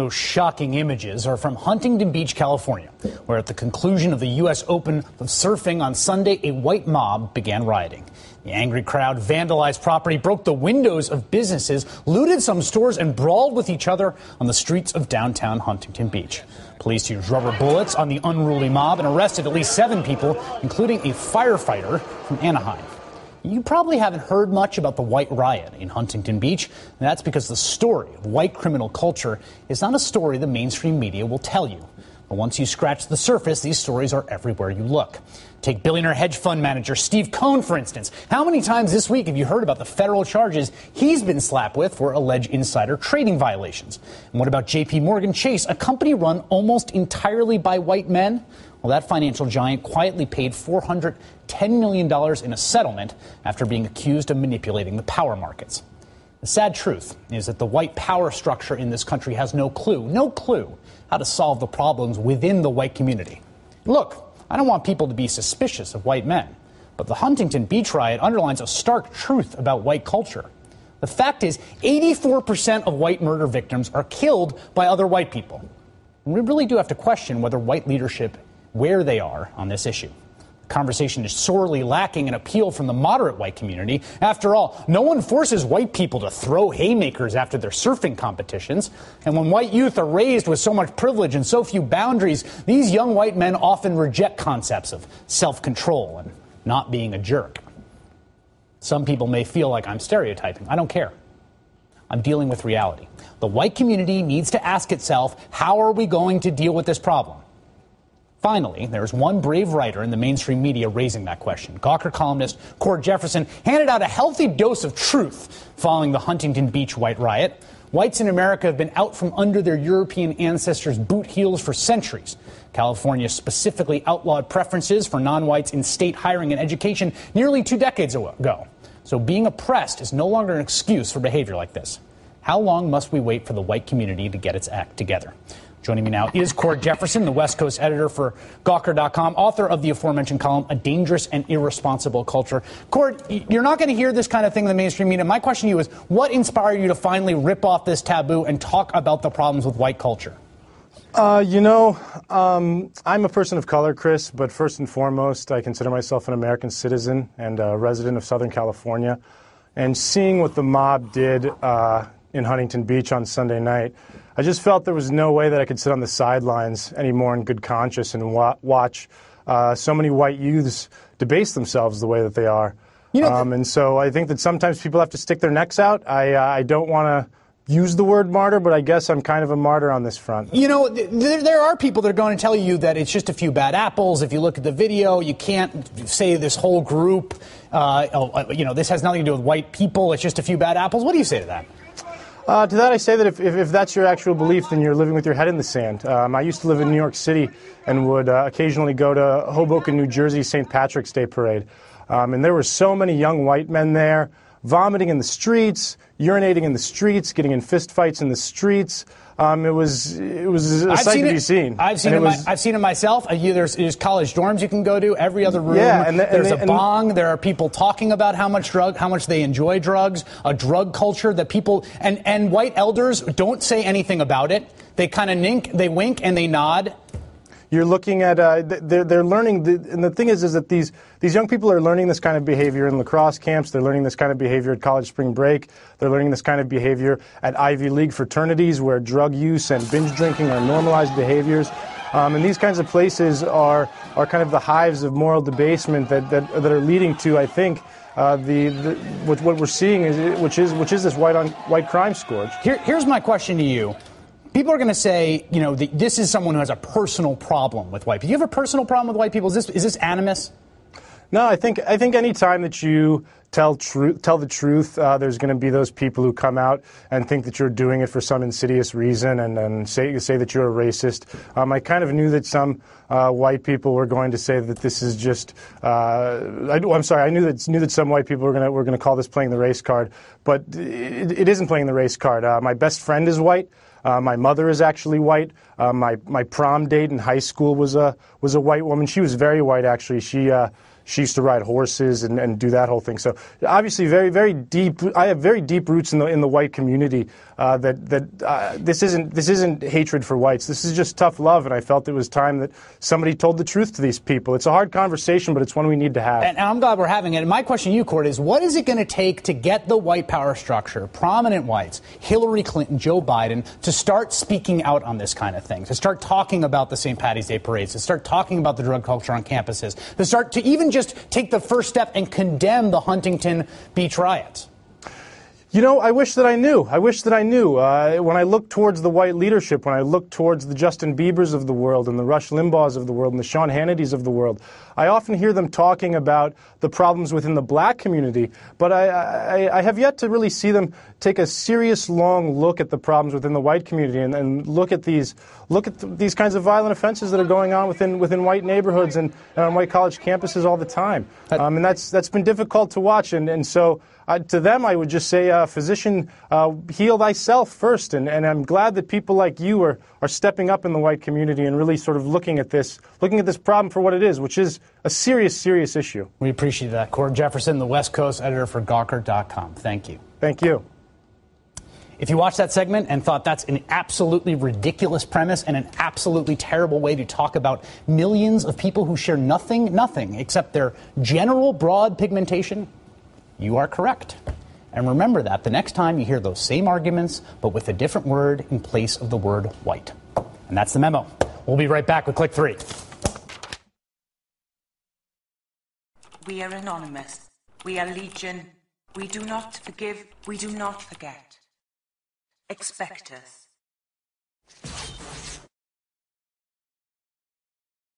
most shocking images are from Huntington Beach, California, where at the conclusion of the U.S. Open of surfing on Sunday, a white mob began rioting. The angry crowd vandalized property, broke the windows of businesses, looted some stores, and brawled with each other on the streets of downtown Huntington Beach. Police used rubber bullets on the unruly mob and arrested at least 7 people, including a firefighter from Anaheim. You probably haven't heard much about the White Riot in Huntington Beach, and that's because the story of white criminal culture is not a story the mainstream media will tell you. But once you scratch the surface, these stories are everywhere you look. Take billionaire hedge fund manager Steve Cohen, for instance. How many times this week have you heard about the federal charges he's been slapped with for alleged insider trading violations? And what about J.P. Morgan Chase, a company run almost entirely by white men? Well, that financial giant quietly paid $410 million in a settlement after being accused of manipulating the power markets. The sad truth is that the white power structure in this country has no clue how to solve the problems within the white community. Look, I don't want people to be suspicious of white men, but the Huntington Beach riot underlines a stark truth about white culture. The fact is, 84% of white murder victims are killed by other white people. And we really do have to question whether white leadership, where they are on this issue. The conversation is sorely lacking an appeal from the moderate white community. After all, no one forces white people to throw haymakers after their surfing competitions. And when white youth are raised with so much privilege and so few boundaries, these young white men often reject concepts of self-control and not being a jerk. Some people may feel like I'm stereotyping. I don't care. I'm dealing with reality. The white community needs to ask itself, how are we going to deal with this problem? Finally, there's one brave writer in the mainstream media raising that question. Gawker columnist Cord Jefferson handed out a healthy dose of truth following the Huntington Beach white riot. Whites in America have been out from under their European ancestors' boot heels for centuries. California specifically outlawed preferences for non-whites in state hiring and education nearly 2 decades ago. So being oppressed is no longer an excuse for behavior like this. How long must we wait for the white community to get its act together? Joining me now is Cord Jefferson, the West Coast editor for Gawker.com, author of the aforementioned column, A Dangerous and Irresponsible Culture. Cord, you're not going to hear this kind of thing in the mainstream media. My question to you is, what inspired you to finally rip off this taboo and talk about the problems with white culture? I'm a person of color, Chris, but first and foremost, I consider myself an American citizen and a resident of Southern California. And seeing what the mob did in Huntington Beach on Sunday night, I just felt there was no way that I could sit on the sidelines anymore in good conscience and watch so many white youths debase themselves the way that they are. And so I think that sometimes people have to stick their necks out. I don't want to use the word martyr, but I guess I'm kind of a martyr on this front. You know, there are people that are going to tell you that it's just a few bad apples. If you look at the video, you can't say this whole group, this has nothing to do with white people. It's just a few bad apples. What do you say to that? To that I say that if that's your actual belief, then you're living with your head in the sand. I used to live in New York City and would occasionally go to Hoboken, New Jersey's St. Patrick's Day Parade. And there were so many young white men there, vomiting in the streets, urinating in the streets, getting in fistfights in the streets. It was a sight to be seen. I've seen it myself. There's college dorms you can go to. Every other room, there's a bong. There are people talking about how much they enjoy drugs. A drug culture that people and white elders don't say anything about it. They kind of they wink, and they nod. You're looking at they're learning, and the thing is that these young people are learning this kind of behavior in lacrosse camps. They're learning this kind of behavior at college spring break. They're learning this kind of behavior at Ivy League fraternities where drug use and binge drinking are normalized behaviors. And these kinds of places are kind of the hives of moral debasement that are leading to, I think, what we're seeing is which is this white crime scourge. Here's my question to you. People are going to say, this is someone who has a personal problem with white people. Do you have a personal problem with white people? Is this animus? No, I think any time that you tell the truth, there's going to be those people who come out and think that you're doing it for some insidious reason and say that you're a racist. I kind of knew that some white people were going to say that this is just. I knew that some white people were going to call this playing the race card, but it isn't playing the race card. My best friend is white. My mother is actually white. My prom date in high school was a white woman. She was very white, actually. she used to ride horses and do that whole thing. So obviously, very, very deep. I have very deep roots in the white community. This isn't hatred for whites. This is just tough love, and I felt it was time that somebody told the truth to these people. It's a hard conversation, but it's one we need to have. And I'm glad we're having it. And my question to you, Court, is what is it going to take to get the white power structure, prominent whites, Hillary Clinton, Joe Biden, to start speaking out on this kind of thing, to start talking about the St. Patty's Day parades, to start talking about the drug culture on campuses, to even just take the first step and condemn the Huntington Beach riots? You know, I wish that I knew. I wish that I knew. When I look towards the white leadership, when I look towards the Justin Biebers of the world and the Rush Limbaughs of the world and the Sean Hannitys of the world, I often hear them talking about the problems within the black community, but I have yet to really see them take a serious, long look at the problems within the white community and look at these kinds of violent offenses that are going on within white neighborhoods and on white college campuses all the time. And that's been difficult to watch. And so to them, I would just say, physician, heal thyself first. And I'm glad that people like you are stepping up in the white community and really sort of looking at this problem for what it is, which is a serious, serious issue. We appreciate that. Cord Jefferson, the West Coast editor for Gawker.com. Thank you. Thank you. If you watched that segment and thought that's an absolutely ridiculous premise and an absolutely terrible way to talk about millions of people who share nothing except their general broad pigmentation, you are correct. And remember that the next time you hear those same arguments, but with a different word in place of the word white. And that's the memo. We'll be right back with Click 3. We are anonymous. We are legion. We do not forgive. We do not forget. Expect us.